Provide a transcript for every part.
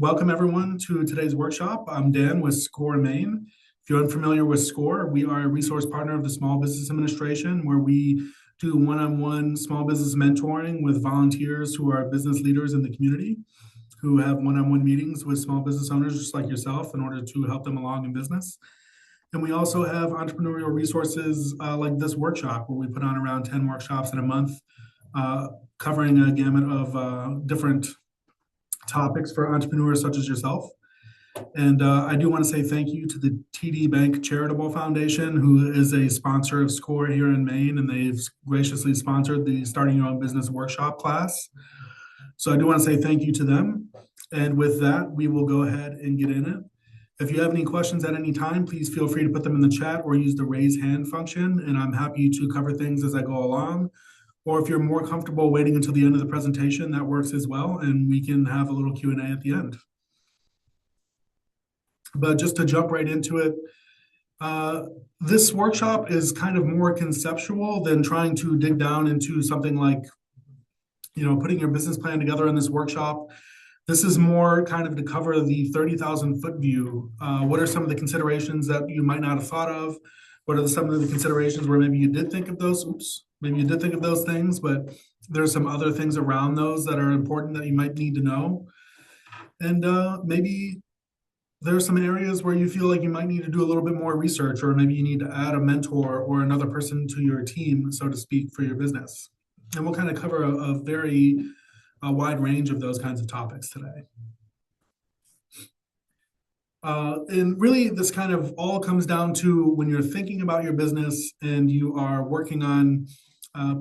welcome everyone to today's workshop. I'm Dan with SCORE Maine. If you're unfamiliar with SCORE, we are a resource partner of the Small Business Administration, where we do one-on-one small business mentoring with volunteers who are business leaders in the community, who have one-on-one meetings with small business owners just like yourself in order to help them along in business. And we also have entrepreneurial resources like this workshop, where we put on around 10 workshops in a month, covering a gamut of different topics for entrepreneurs such as yourself. And I do want to say thank you to the TD Bank Charitable Foundation, who is a sponsor of SCORE here in Maine, and they've graciously sponsored the Starting Your Own Business workshop class. So I do want to say thank you to them. And with that, we will go ahead and get in it. If you have any questions at any time, please feel free to put them in the chat or use the raise hand function, and I'm happy to cover things as I go along. Or if you're more comfortable waiting until the end of the presentation, that works as well, and we can have a little Q&A at the end. But just to jump right into it, this workshop is kind of more conceptual than trying to dig down into something like, putting your business plan together in this workshop. This is more kind of to cover the 30,000-foot view. What are some of the considerations that you might not have thought of? What are some of the considerations where maybe you did think of those? Maybe you did think of those things, but there's some other things around those that are important that you might need to know. And maybe there's some areas where you feel like you might need to do a little bit more research, or maybe you need to add a mentor or another person to your team, so to speak, for your business. And we'll kind of cover a very wide range of those kinds of topics today. And really, this kind of all comes down to when you're thinking about your business and you are working on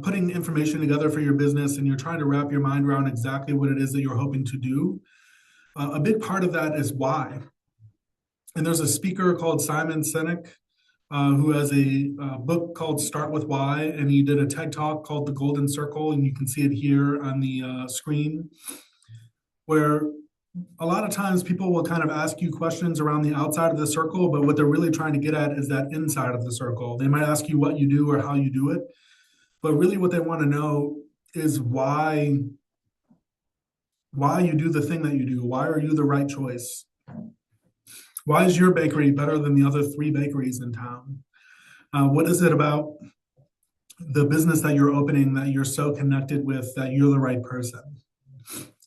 putting information together for your business, and you're trying to wrap your mind around exactly what it is that you're hoping to do. A big part of that is why. And there's a speaker called Simon Sinek who has a book called Start With Why, and he did a TED Talk called The Golden Circle, and you can see it here on the screen, where a lot of times people will kind of ask you questions around the outside of the circle, but what they're really trying to get at is that inside of the circle. They might ask you what you do or how you do it, but really what they want to know is why you do the thing that you do. Why are you the right choice? Why is your bakery better than the other 3 bakeries in town? What is it about the business that you're opening that you're so connected with that you're the right person,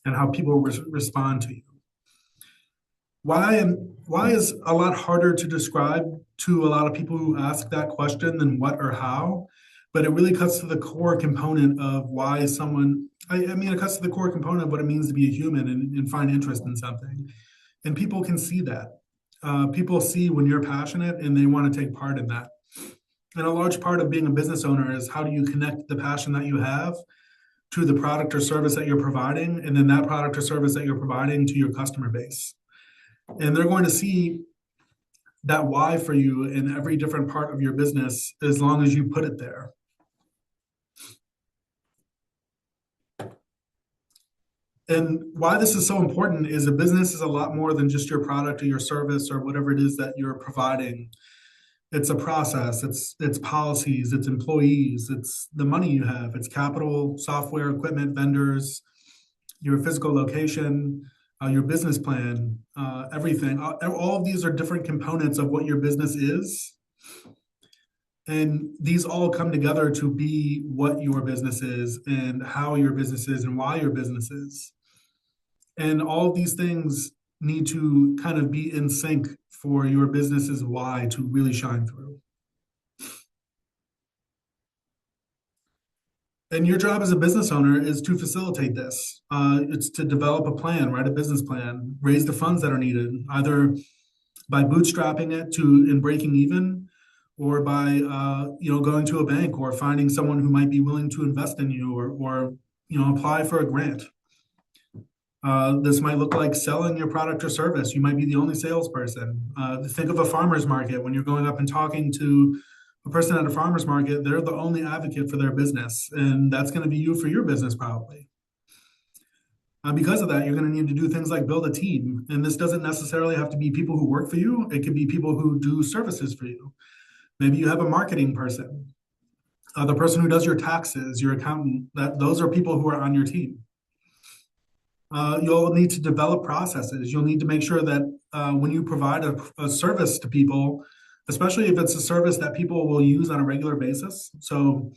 and how people respond to you? Why is a lot harder to describe to a lot of people who ask that question than what or how, but it really cuts to the core component of why someone, it cuts to the core component of what it means to be a human and find interest in something. And people can see that. People see when you're passionate and they want to take part in that. And a large part of being a business owner is how do you connect the passion that you have to the product or service that you're providing, and then that product or service that you're providing to your customer base. And they're going to see that why for you in every different part of your business as long as you put it there. And why this is so important is a business is a lot more than just your product or your service or whatever it is that you're providing. It's a process, it's policies, it's employees, it's the money you have, it's capital, software, equipment, vendors, your physical location, your business plan, everything. All of these are different components of what your business is. And these all come together to be what your business is and how your business is and why your business is. And all of these things need to kind of be in sync for your business's why to really shine through. And your job as a business owner is to facilitate this. It's to develop a plan, write a business plan, raise the funds that are needed, either by bootstrapping it and breaking even, or by going to a bank or finding someone who might be willing to invest in you, or apply for a grant. This might look like selling your product or service. You might be the only salesperson. Think of a farmer's market. When you're going up and talking to a person at a farmer's market, they're the only advocate for their business, and that's going to be you for your business probably. Because of that, you're going to need to do things like build a team. And this doesn't necessarily have to be people who work for you. It could be people who do services for you. Maybe you have a marketing person, the person who does your taxes, your accountant. Those are people who are on your team. You'll need to develop processes. You'll need to make sure that when you provide a service to people, especially if it's a service that people will use on a regular basis. So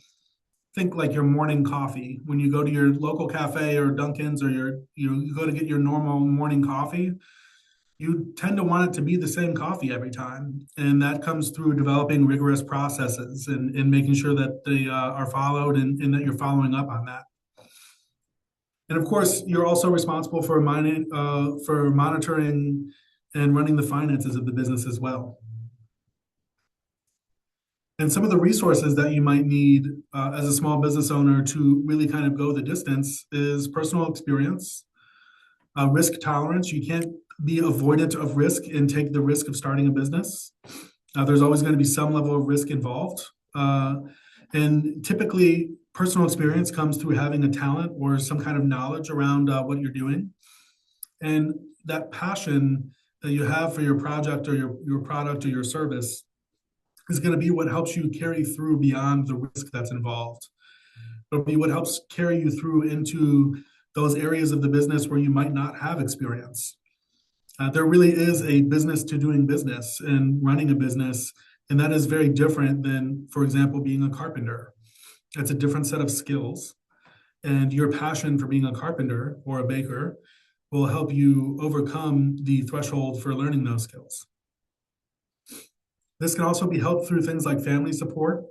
think like your morning coffee. When you go to your local cafe or Dunkin's or you go to get your normal morning coffee, you tend to want it to be the same coffee every time. And that comes through developing rigorous processes and making sure that they are followed and that you're following up on that. And of course, you're also responsible for monitoring and running the finances of the business as well. And some of the resources that you might need as a small business owner to really kind of go the distance is personal experience, risk tolerance. You can't be avoidant of risk and take the risk of starting a business. There's always going to be some level of risk involved. And typically, personal experience comes through having a talent or some kind of knowledge around what you're doing. And that passion that you have for your project or your product or your service is going to be what helps you carry through beyond the risk that's involved. It'll be what helps carry you through into those areas of the business where you might not have experience. There really is a business to doing business and running a business, and that is very different than, for example, being a carpenter. It's a different set of skills, and your passion for being a carpenter or a baker will help you overcome the threshold for learning those skills. This can also be helped through things like family support,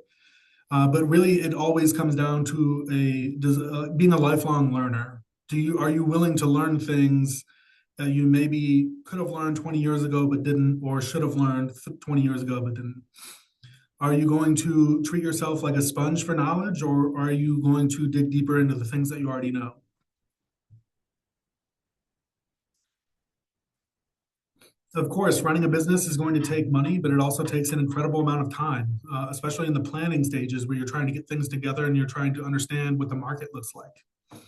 but really it always comes down to being a lifelong learner. Are you willing to learn things that you maybe could have learned 20 years ago but didn't, or should have learned 20 years ago but didn't? Are you going to treat yourself like a sponge for knowledge, or are you going to dig deeper into the things that you already know? Of course, running a business is going to take money, but it also takes an incredible amount of time, especially in the planning stages where you're trying to get things together and you're trying to understand what the market looks like.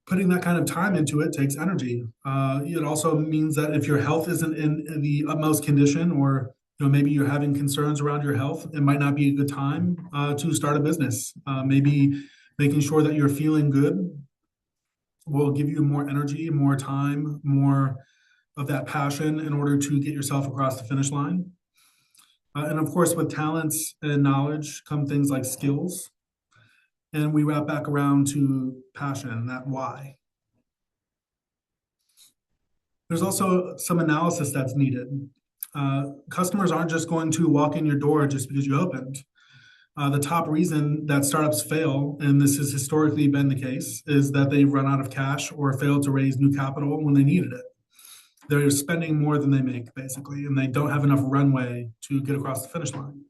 Putting that kind of time into it takes energy. It also means that if your health isn't in the utmost condition, or maybe you're having concerns around your health, it might not be a good time to start a business. Maybe making sure that you're feeling good will give you more energy, more time, more of that passion in order to get yourself across the finish line. And of course, with talents and knowledge come things like skills. And we wrap back around to passion, that why. There's also some analysis that's needed. Customers aren't just going to walk in your door just because you opened. The top reason that startups fail, and this has historically been the case, is that they run out of cash or fail to raise new capital when they needed it. They're spending more than they make, basically, and they don't have enough runway to get across the finish line.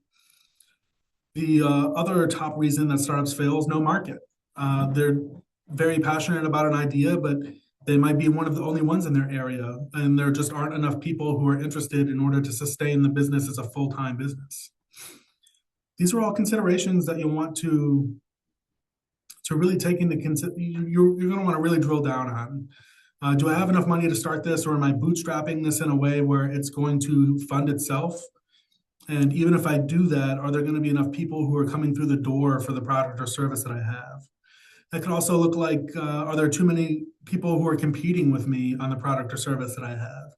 The other top reason that startups fail is no market. They're very passionate about an idea, but they might be one of the only ones in their area, and there just aren't enough people who are interested in order to sustain the business as a full-time business. These are all considerations that you want to really take into consideration. You're going to want to really drill down on. Do I have enough money to start this, or am I bootstrapping this in a way where it's going to fund itself? And even if I do that, are there going to be enough people who are coming through the door for the product or service that I have? That could also look like, are there too many people who are competing with me on the product or service that I have?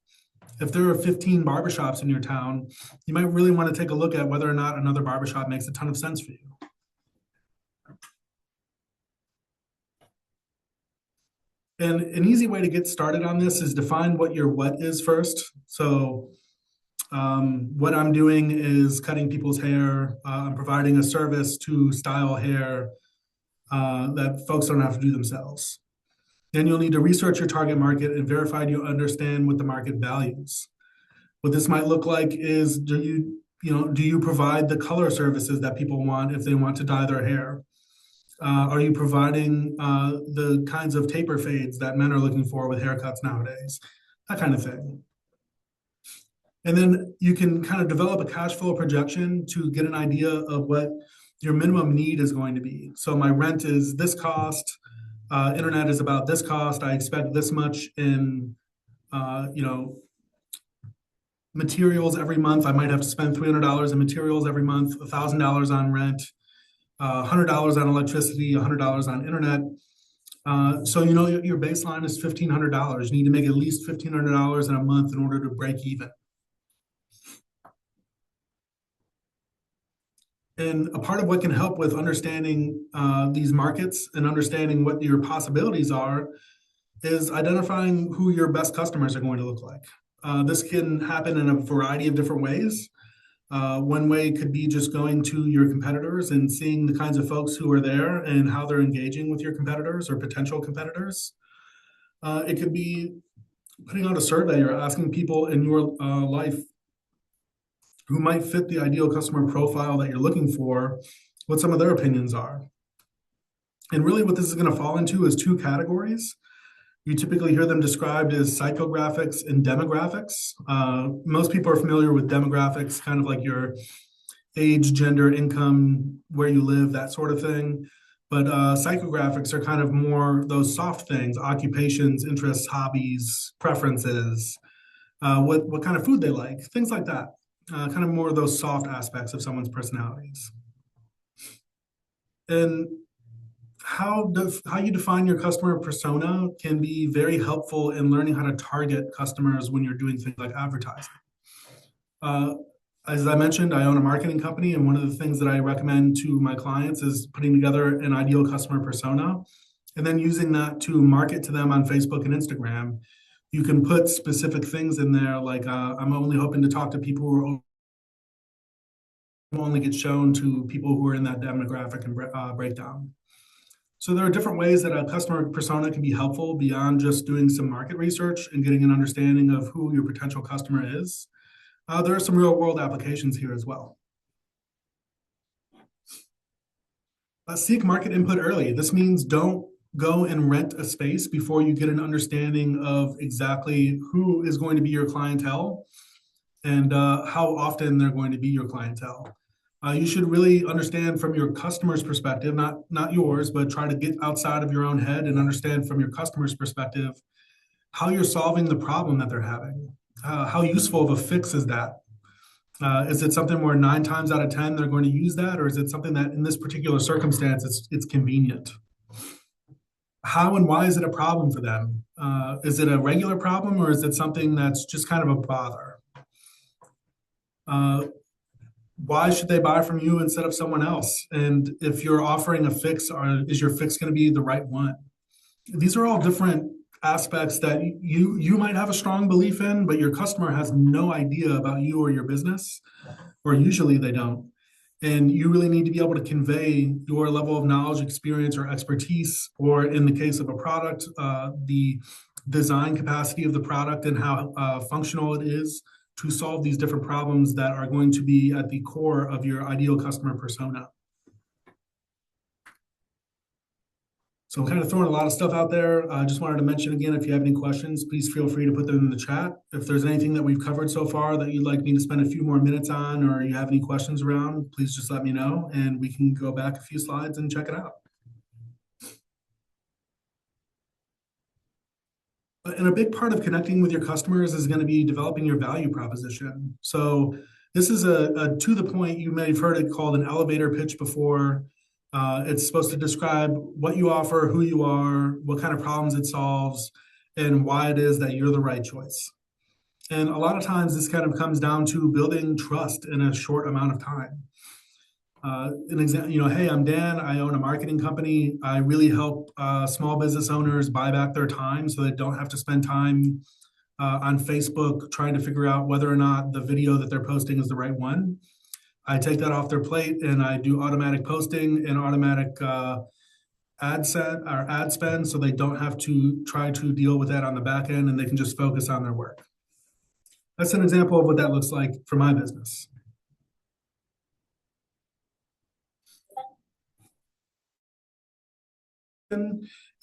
If there are 15 barbershops in your town, you might really want to take a look at whether or not another barbershop makes a ton of sense for you. And an easy way to get started on this is define what your what is first. So what I'm doing is cutting people's hair. I'm providing a service to style hair that folks don't have to do themselves. Then you'll need to research your target market and verify you understand what the market values. What this might look like is, do you provide the color services that people want if they want to dye their hair? Are you providing the kinds of taper fades that men are looking for with haircuts nowadays? That kind of thing. And then you can kind of develop a cash flow projection to get an idea of what your minimum need is going to be. So my rent is this cost, internet is about this cost. I expect this much in, materials every month. I might have to spend $300 in materials every month, $1,000 on rent, $100 on electricity, $100 on internet. So you know your baseline is $1,500. You need to make at least $1,500 in a month in order to break even. And a part of what can help with understanding these markets and understanding what your possibilities are is identifying who your best customers are going to look like. This can happen in a variety of different ways. One way could be just going to your competitors and seeing the kinds of folks who are there and how they're engaging with your competitors or potential competitors. It could be putting out a survey or asking people in your life who might fit the ideal customer profile that you're looking for, what some of their opinions are. And really what this is going to fall into is two categories. You typically hear them described as psychographics and demographics. Most people are familiar with demographics, kind of like your age, gender, income, where you live, that sort of thing. But psychographics are kind of more those soft things: occupations, interests, hobbies, preferences, what kind of food they like, things like that. Kind of more of those soft aspects of someone's personalities. And how you define your customer persona can be very helpful in learning how to target customers when you're doing things like advertising. As I mentioned, I own a marketing company, and one of the things that I recommend to my clients is putting together an ideal customer persona and then using that to market to them on Facebook and Instagram. You can put specific things in there, like I'm only hoping to talk to people who only get shown to people who are in that demographic and breakdown. So there are different ways that a customer persona can be helpful beyond just doing some market research and getting an understanding of who your potential customer is. There are some real world applications here as well. Seek market input early. This means don't go and rent a space before you get an understanding of exactly who is going to be your clientele and how often they're going to be your clientele. You should really understand from your customer's perspective, not yours, but try to get outside of your own head and understand from your customer's perspective how you're solving the problem that they're having. How useful of a fix is that? Is it something where 9 times out of 10 they're going to use that, or is it something that in this particular circumstance it's convenient? How and why is it a problem for them? Is it a regular problem, or is it something that's just kind of a bother? Why should they buy from you instead of someone else? And if you're offering a fix, is your fix going to be the right one? These are all different aspects that you might have a strong belief in, but your customer has no idea about you or your business, or usually they don't. And you really need to be able to convey your level of knowledge, experience, or expertise, or in the case of a product, the design capacity of the product and how functional it is to solve these different problems that are going to be at the core of your ideal customer persona. So I'm kind of throwing a lot of stuff out there. I just wanted to mention again, if you have any questions, please feel free to put them in the chat. If there's anything that we've covered so far that you'd like me to spend a few more minutes on, or you have any questions around, please just let me know and we can go back a few slides and check it out. And a big part of connecting with your customers is going to be developing your value proposition. So this is a to the point, you may have heard it called an elevator pitch before. It's supposed to describe what you offer, who you are, what kind of problems it solves, and why it is that you're the right choice. And a lot of times this kind of comes down to building trust in a short amount of time. An example, hey, I'm Dan. I own a marketing company. I really help small business owners buy back their time so they don't have to spend time on Facebook trying to figure out whether or not the video that they're posting is the right one. I take that off their plate and I do automatic posting and automatic ad spend so they don't have to try to deal with that on the back end and they can just focus on their work. That's an example of what that looks like for my business.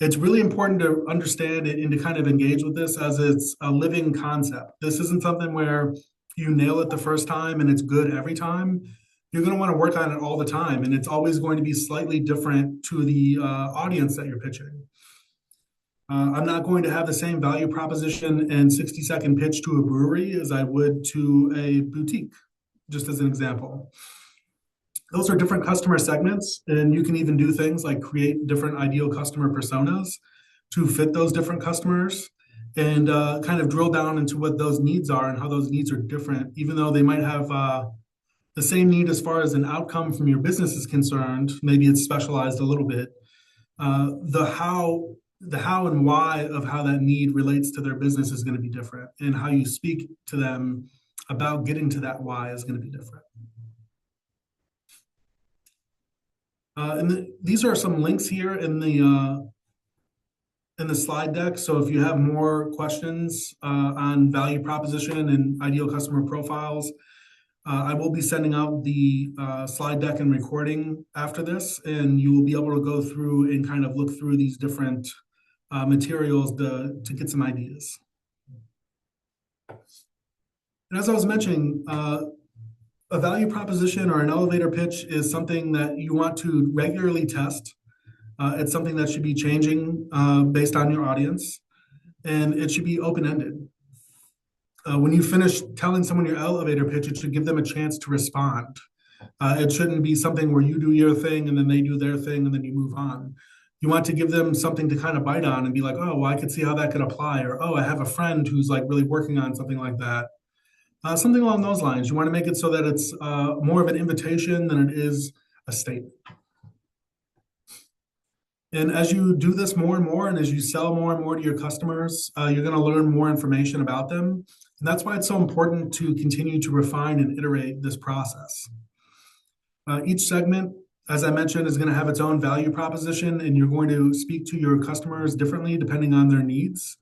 It's really important to understand and to kind of engage with this as it's a living concept. This isn't something where you nail it the first time and it's good every time. You're going to want to work on it all the time, and it's always going to be slightly different to the audience that you're pitching. I'm not going to have the same value proposition and 60-second pitch to a brewery as I would to a boutique, just as an example. Those are different customer segments, and you can even do things like create different ideal customer personas to fit those different customers and kind of drill down into what those needs are and how those needs are different, even though they might have the same need as far as an outcome from your business is concerned. Maybe it's specialized a little bit. The how and why of how that need relates to their business is going to be different, and how you speak to them about getting to that why is going to be different. These are some links here in the slide deck. So if you have more questions on value proposition and ideal customer profiles, I will be sending out the slide deck and recording after this, and you will be able to go through and kind of look through these different materials to get some ideas. And as I was mentioning, a value proposition or an elevator pitch is something that you want to regularly test. It's something that should be changing based on your audience, and it should be open-ended. When you finish telling someone your elevator pitch, it should give them a chance to respond. It shouldn't be something where you do your thing and then they do their thing and then you move on. You want to give them something to kind of bite on and be like, oh, well, I could see how that could apply. Or, oh, I have a friend who's like really working on something like that. Something along those lines. You want to make it so that it's more of an invitation than it is a statement. And as you do this more and more, and as you sell more and more to your customers, you're going to learn more information about them. And that's why it's so important to continue to refine and iterate this process. Each segment, as I mentioned, is going to have its own value proposition, and you're going to speak to your customers differently depending on their needs.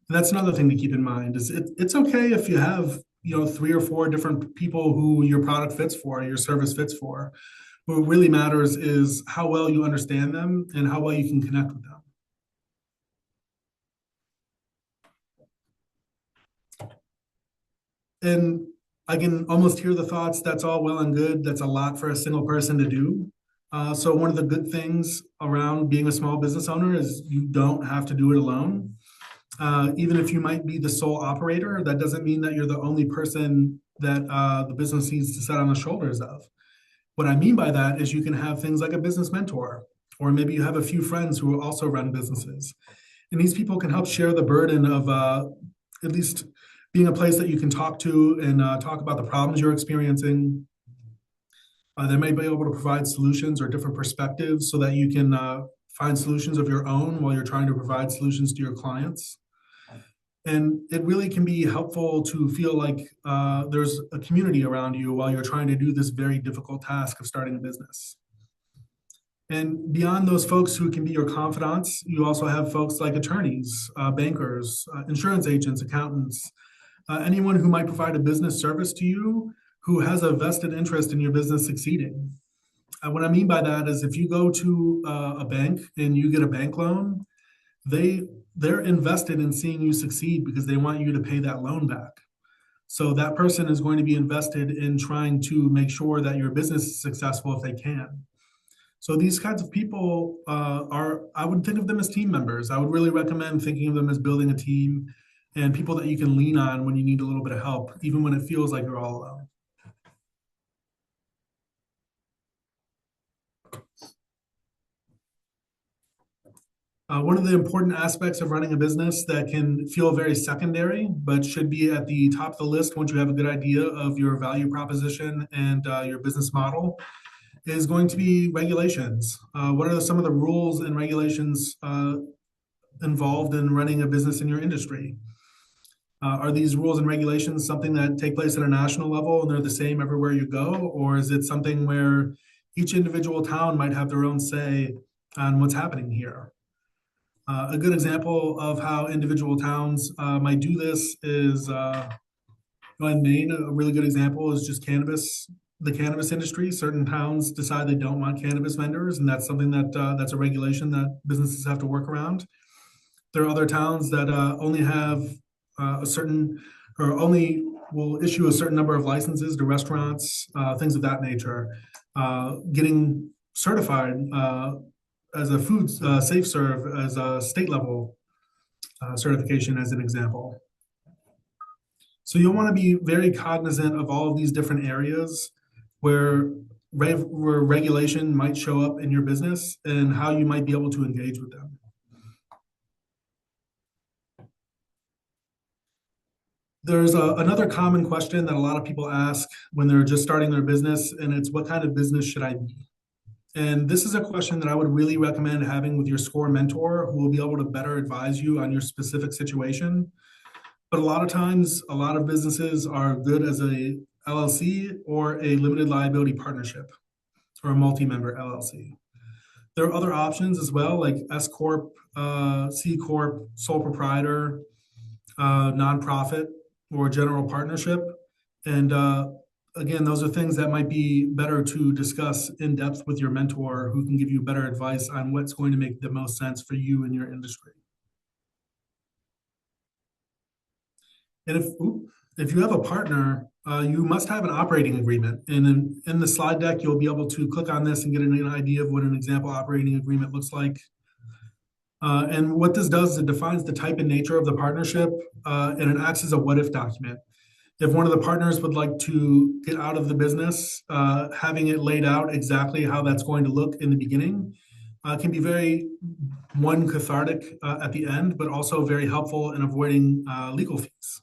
And that's another thing to keep in mind is it's okay if you have 3 or 4 different people who your product fits for, your service fits for. What really matters is how well you understand them and how well you can connect with them. And I can almost hear the thoughts, that's all well and good. That's a lot for a single person to do. So one of the good things around being a small business owner is you don't have to do it alone. Even if you might be the sole operator, that doesn't mean that you're the only person that the business needs to sit on the shoulders of. What I mean by that is you can have things like a business mentor, or maybe you have a few friends who also run businesses. And these people can help share the burden of at least being a place that you can talk to and talk about the problems you're experiencing. They may be able to provide solutions or different perspectives so that you can find solutions of your own while you're trying to provide solutions to your clients. And it really can be helpful to feel like there's a community around you while you're trying to do this very difficult task of starting a business. And beyond those folks who can be your confidants, you also have folks like attorneys, bankers, insurance agents, accountants, anyone who might provide a business service to you who has a vested interest in your business succeeding. What I mean by that is if you go to a bank and you get a bank loan, they're invested in seeing you succeed because they want you to pay that loan back. So that person is going to be invested in trying to make sure that your business is successful if they can. So these kinds of people I would think of them as team members. I would really recommend thinking of them as building a team and people that you can lean on when you need a little bit of help, even when it feels like you're all alone. One of the important aspects of running a business that can feel very secondary, but should be at the top of the list once you have a good idea of your value proposition and your business model, is going to be regulations. What are some of the rules and regulations involved in running a business in your industry? Are these rules and regulations something that take place at a national level and they're the same everywhere you go? Or is it something where each individual town might have their own say on what's happening here? A good example of how individual towns might do this is in Maine. A really good example is just the cannabis industry. Certain towns decide they don't want cannabis vendors, and that's something that's a regulation that businesses have to work around. There are other towns that only have only will issue a certain number of licenses to restaurants, things of that nature. Getting certified as a food safe serve as a state level certification as an example. So you'll want to be very cognizant of all of these different areas where regulation might show up in your business and how you might be able to engage with them. There's another common question that a lot of people ask when they're just starting their business, and it's what kind of business should I be? And this is a question that I would really recommend having with your SCORE mentor who will be able to better advise you on your specific situation. But a lot of times, a lot of businesses are good as a LLC or a limited liability partnership or a multi-member LLC. There are other options as well, like S Corp, C Corp, sole proprietor, nonprofit, or general partnership. And again, those are things that might be better to discuss in depth with your mentor who can give you better advice on what's going to make the most sense for you in your industry. And if you have a partner, you must have an operating agreement. And in the slide deck, you'll be able to click on this and get an idea of what an example operating agreement looks like. And what this does is it defines the type and nature of the partnership, and it acts as a what-if document. If one of the partners would like to get out of the business, having it laid out exactly how that's going to look in the beginning can be very, cathartic at the end, but also very helpful in avoiding legal fees.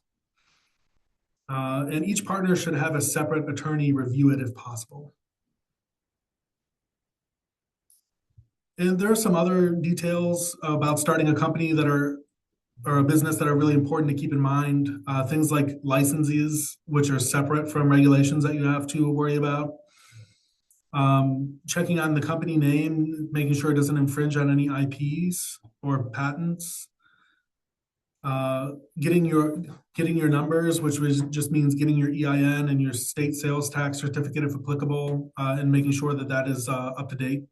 And each partner should have a separate attorney review it if possible. And there are some other details about starting a company that are or a business that are really important to keep in mind. Things like licenses, which are separate from regulations that you have to worry about. Checking on the company name, making sure it doesn't infringe on any IPs or patents. Getting your numbers, which just means getting your EIN and your state sales tax certificate if applicable, and making sure that that is up to date.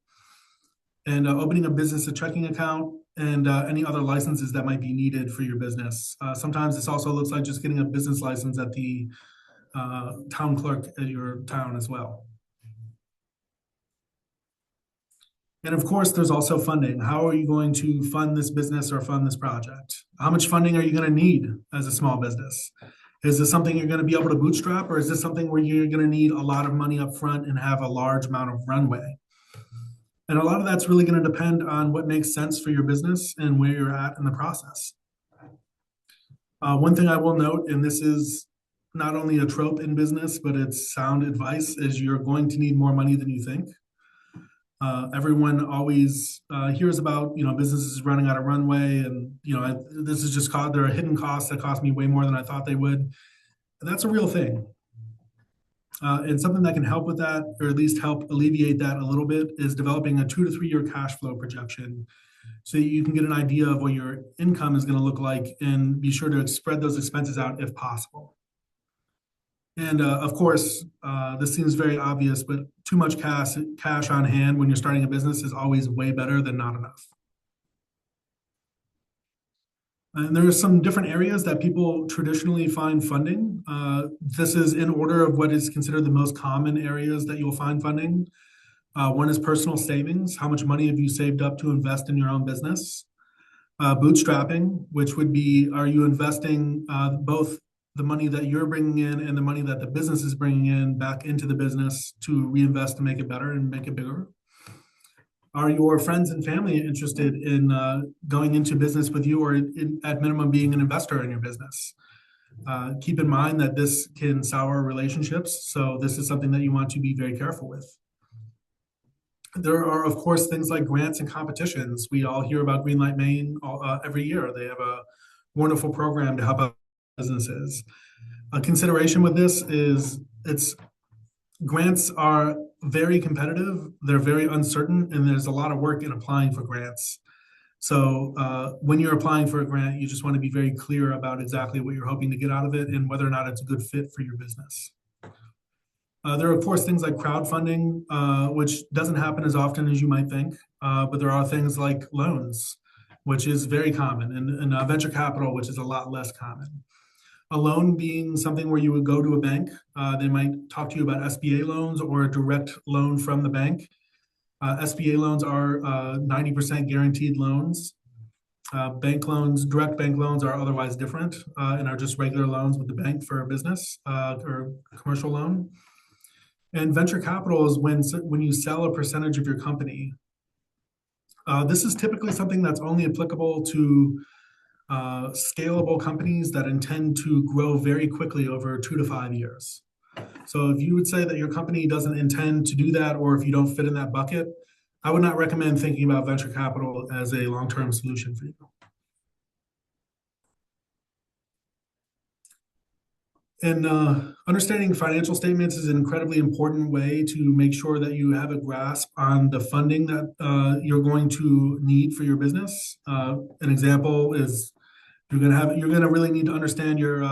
And opening a business a checking account and any other licenses that might be needed for your business. Sometimes this also looks like just getting a business license at the town clerk at your town as well. And of course, there's also funding. How are you going to fund this business or fund this project? How much funding are you going to need as a small business? Is this something you're going to be able to bootstrap, or is this something where you're going to need a lot of money up front and have a large amount of runway? And a lot of that's really going to depend on what makes sense for your business and where you're at in the process. One thing I will note, and this is not only a trope in business, but it's sound advice, is you're going to need more money than you think. Everyone always hears about, businesses running out of runway, and, this is just there are hidden costs that cost me way more than I thought they would. And that's a real thing. And something that can help with that, or at least help alleviate that a little bit, is developing a 2 to 3 year cash flow projection so you can get an idea of what your income is going to look like and be sure to spread those expenses out if possible. And of course, this seems very obvious, but too much cash on hand when you're starting a business is always way better than not enough. And there are some different areas that people traditionally find funding. This is in order of what is considered the most common areas that you'll find funding. One is personal savings. How much money have you saved up to invest in your own business? Bootstrapping, which would be, are you investing both the money that you're bringing in and the money that the business is bringing in back into the business to reinvest to make it better and make it bigger? Are your friends and family interested in going into business with you, or at minimum being an investor in your business? Keep in mind that this can sour relationships, so this is something that you want to be very careful with. There are, of course, things like grants and competitions. We all hear about Greenlight Maine every year. They have a wonderful program to help out businesses. A consideration with this is grants are very competitive, they're very uncertain, and there's a lot of work in applying for grants. So when you're applying for a grant, you just want to be very clear about exactly what you're hoping to get out of it and whether or not it's a good fit for your business. There are, of course, things like crowdfunding, which doesn't happen as often as you might think, but there are things like loans, which is very common, and venture capital, which is a lot less common. A loan being something where you would go to a bank. They might talk to you about SBA loans or a direct loan from the bank. SBA loans are 90% guaranteed loans. Bank loans, direct bank loans, are otherwise different and are just regular loans with the bank for a business or commercial loan. And venture capital is when you sell a percentage of your company. This is typically something that's only applicable to scalable companies that intend to grow very quickly over 2 to 5 years. So if you would say that your company doesn't intend to do that, or if you don't fit in that bucket, I would not recommend thinking about venture capital as a long-term solution for you. And understanding financial statements is an incredibly important way to make sure that you have a grasp on the funding that you're going to need for your business. An example is you're going to really need to understand your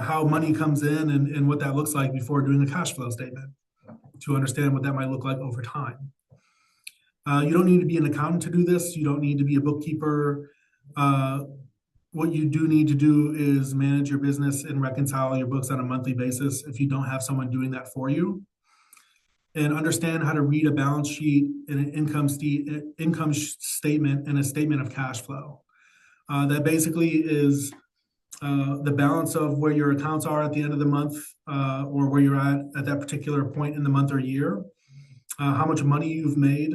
how money comes in and what that looks like before doing a cash flow statement to understand what that might look like over time. You don't need to be an accountant to do this. You don't need to be a bookkeeper. What you do need to do is manage your business and reconcile your books on a monthly basis if you don't have someone doing that for you. And understand how to read a balance sheet and an income statement and a statement of cash flow. That basically is the balance of where your accounts are at the end of the month, or where you're at that particular point in the month or year, how much money you've made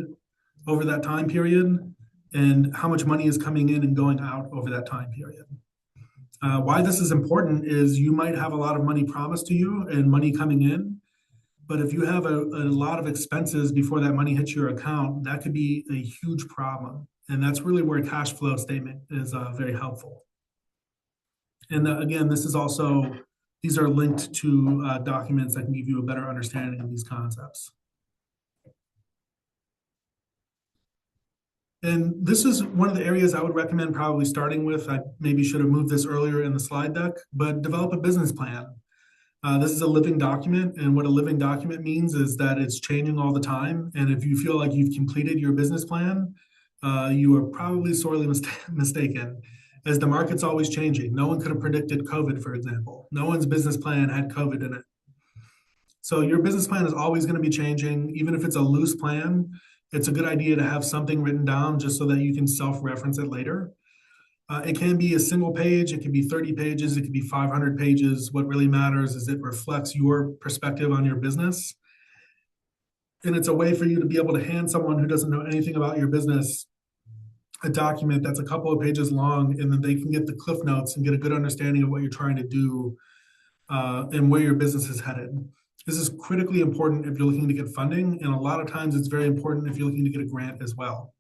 over that time period, and how much money is coming in and going out over that time period. Why this is important is you might have a lot of money promised to you and money coming in, but if you have a lot of expenses before that money hits your account, that could be a huge problem. And that's really where a cash flow statement is very helpful. And again, these are linked to documents that can give you a better understanding of these concepts. And this is one of the areas I would recommend probably starting with. I maybe should have moved this earlier in the slide deck, but develop a business plan. This is a living document, and what a living document means is that it's changing all the time. And if you feel like you've completed your business plan, you are probably sorely mistaken, as the market's always changing. No one could have predicted COVID, for example. No one's business plan had COVID in it. So your business plan is always going to be changing. Even if it's a loose plan, it's a good idea to have something written down just so that you can self-reference it later. It can be a single page, it can be 30 pages, it can be 500 pages. What really matters is it reflects your perspective on your business. And it's a way for you to be able to hand someone who doesn't know anything about your business a document that's a couple of pages long, and then they can get the cliff notes and get a good understanding of what you're trying to do and where your business is headed. This is critically important if you're looking to get funding, and a lot of times it's very important if you're looking to get a grant as well.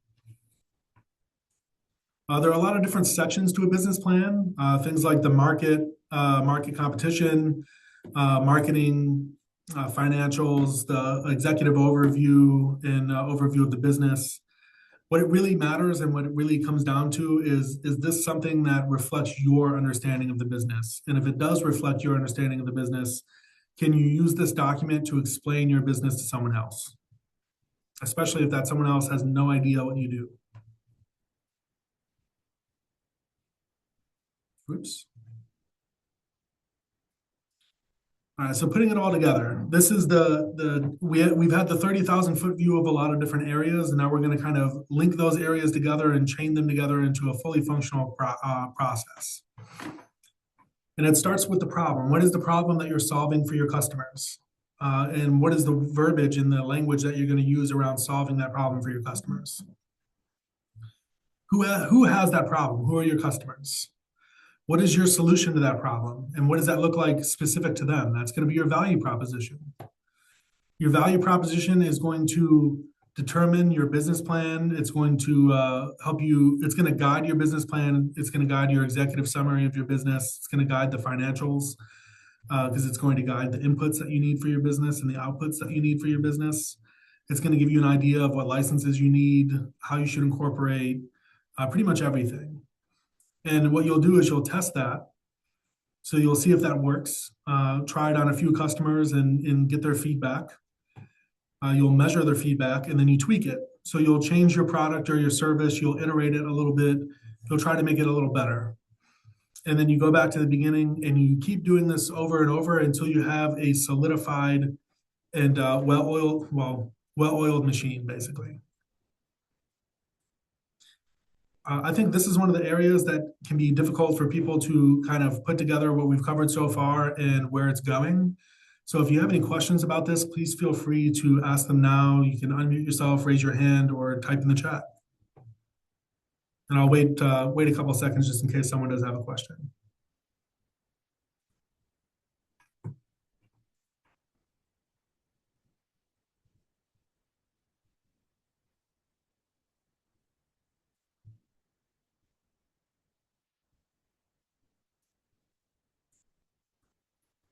There are a lot of different sections to a business plan, things like the market competition, marketing, financials, the executive overview, and overview of the business. What it really matters and what it really comes down to is this something that reflects your understanding of the business? And if it does reflect your understanding of the business, can you use this document to explain your business to someone else? Especially if that someone else has no idea what you do. Oops. All right, so putting it all together, this is we've had the 30,000 foot view of a lot of different areas, and now we're going to kind of link those areas together and chain them together into a fully functional process. And it starts with the problem. What is the problem that you're solving for your customers? And what is the verbiage in the language that you're going to use around solving that problem for your customers? Who has that problem? Who are your customers? What is your solution to that problem? And what does that look like specific to them? That's going to be your value proposition. Your value proposition is going to determine your business plan. It's going to help you. It's going to guide your business plan. It's going to guide your executive summary of your business. It's going to guide the financials because it's going to guide the inputs that you need for your business and the outputs that you need for your business. It's going to give you an idea of what licenses you need, how you should incorporate, pretty much everything. And what you'll do is you'll test that. So you'll see if that works. Try it on a few customers and get their feedback. You'll measure their feedback and then you tweak it. So you'll change your product or your service. You'll iterate it a little bit. You'll try to make it a little better. And then you go back to the beginning and you keep doing this over and over until you have a solidified and well-oiled machine, basically. I think this is one of the areas that can be difficult for people to kind of put together what we've covered so far and where it's going. So if you have any questions about this, please feel free to ask them now. You can unmute yourself, raise your hand, or type in the chat. And I'll wait a couple of seconds just in case someone does have a question.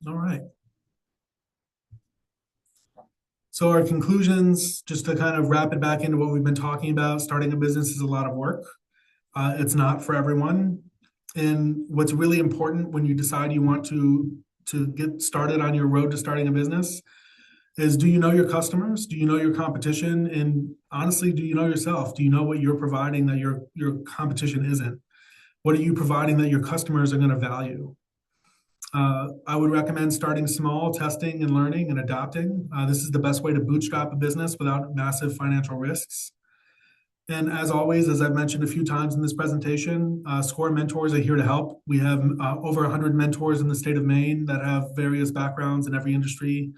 All right. So our conclusions, just to kind of wrap it back into what we've been talking about, starting a business is a lot of work. It's not for everyone. And what's really important when you decide you want to get started on your road to starting a business is, do you know your customers? Do you know your competition? And honestly, do you know yourself? Do you know what you're providing that your competition isn't? What are you providing that your customers are going to value? I would recommend starting small, testing and learning and adapting. This is the best way to bootstrap a business without massive financial risks. And as always, as I've mentioned a few times in this presentation, SCORE mentors are here to help. We have over 100 mentors in the state of Maine that have various backgrounds in every industry.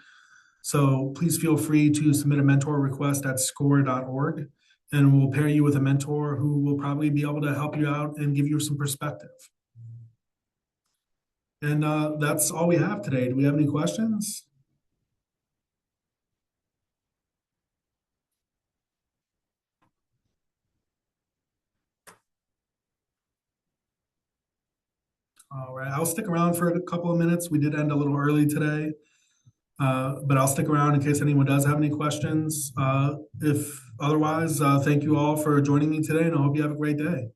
So please feel free to submit a mentor request at score.org, and we'll pair you with a mentor who will probably be able to help you out and give you some perspective. And that's all we have today. Do we have any questions? All right, I'll stick around for a couple of minutes. We did end a little early today, but I'll stick around in case anyone does have any questions. If otherwise, thank you all for joining me today, and I hope you have a great day.